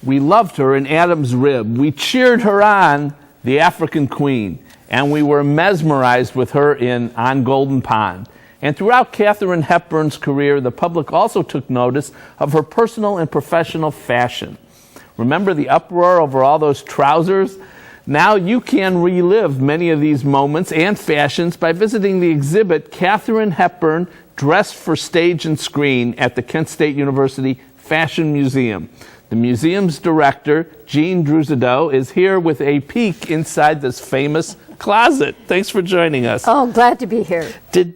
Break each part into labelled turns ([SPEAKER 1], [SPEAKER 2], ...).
[SPEAKER 1] We loved her in Adam's Rib. We cheered her on, The African Queen. And we were mesmerized with her in On Golden Pond. And throughout Katharine Hepburn's career, the public also took notice of her personal and professional fashion. Remember the uproar over all those trousers? Now you can relive many of these moments and fashions by visiting the exhibit Katharine Hepburn Dressed for Stage and Screen at the Kent State University Fashion Museum. The museum's director, Jean Drusideau, is here with a peek inside this famous closet. Thanks for joining us.
[SPEAKER 2] Oh, glad to be here.
[SPEAKER 1] Did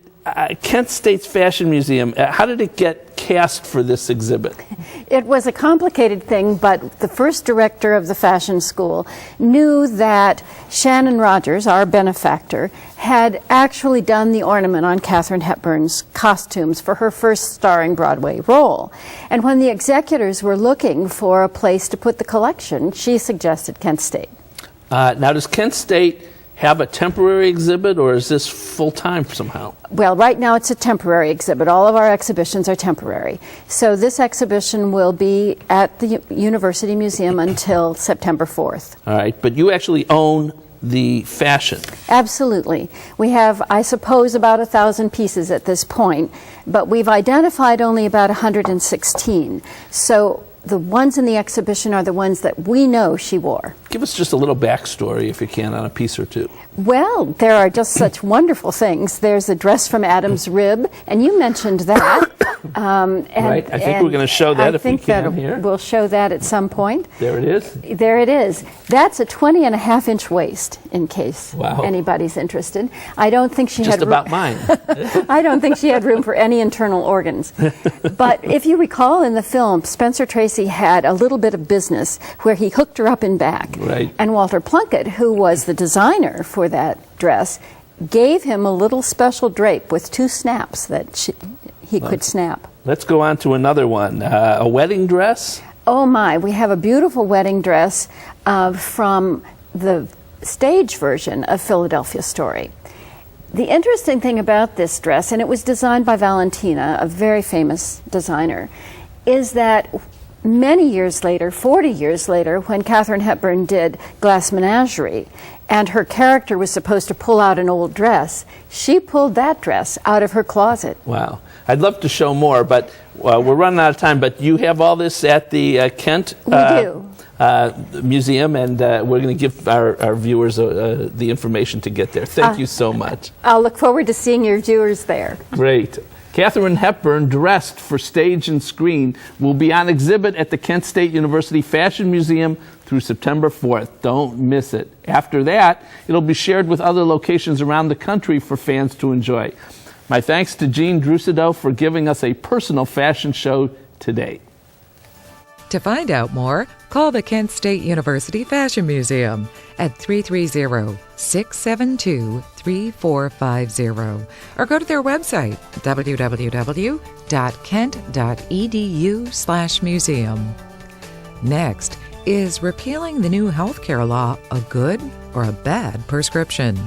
[SPEAKER 1] Kent State's Fashion Museum, how did it get cast for this exhibit?
[SPEAKER 2] It was a complicated thing, but the first director of the fashion school knew that Shannon Rogers, our benefactor, had actually done the ornament on Katharine Hepburn's costumes for her first starring Broadway role. And when the executors were looking for a place to put the collection, she suggested Kent State.
[SPEAKER 1] Now, does Kent State have a temporary exhibit, or is this full-time somehow?
[SPEAKER 2] Well, right now it's a temporary exhibit. All of our exhibitions are temporary. So this exhibition will be at the University Museum until September 4th.
[SPEAKER 1] All right, but you actually own the fashion.
[SPEAKER 2] Absolutely. We have, I suppose, about 1,000 pieces at this point, but we've identified only about 116. So the ones in the exhibition are the ones that we know she wore.
[SPEAKER 1] Give us just a little backstory, if you can, on a piece or two.
[SPEAKER 2] Well, there are just such wonderful things. There's a dress from Adam's Rib, and you mentioned that.
[SPEAKER 1] Right, I think we're going to show that if we can here.
[SPEAKER 2] We'll show that at some point.
[SPEAKER 1] There it is.
[SPEAKER 2] There it is. That's a 20.5-inch waist, in case anybody's interested. I don't think she
[SPEAKER 1] just
[SPEAKER 2] had
[SPEAKER 1] about mine.
[SPEAKER 2] I don't think she had room for any internal organs. But if you recall in the film, Spencer Tracy had a little bit of business where he hooked her up in back.
[SPEAKER 1] Right.
[SPEAKER 2] And Walter Plunkett, who was the designer for that dress, gave him a little special drape with 2 snaps that he could snap.
[SPEAKER 1] Let's go on to another one. A wedding dress?
[SPEAKER 2] Oh my, we have a beautiful wedding dress from the stage version of Philadelphia Story. The interesting thing about this dress, and it was designed by Valentina, a very famous designer, is that many years later, 40 years later, when Katharine Hepburn did Glass Menagerie, and her character was supposed to pull out an old dress, she pulled that dress out of her closet.
[SPEAKER 1] Wow. I'd love to show more, but we're running out of time. But you have all this at the Kent Museum, and we're going to give our viewers the information to get there. Thank you so much.
[SPEAKER 2] I'll look forward to seeing your viewers there.
[SPEAKER 1] Great. Katharine Hepburn, Dressed for Stage and Screen, will be on exhibit at the Kent State University Fashion Museum through September 4th. Don't miss it. After that, it'll be shared with other locations around the country for fans to enjoy. My thanks to Jean Drusideau for giving us a personal fashion show today.
[SPEAKER 3] To find out more, call the Kent State University Fashion Museum at 330-672-3450 or go to their website, www.kent.edu/museum. Next, is repealing the new healthcare law a good or a bad prescription?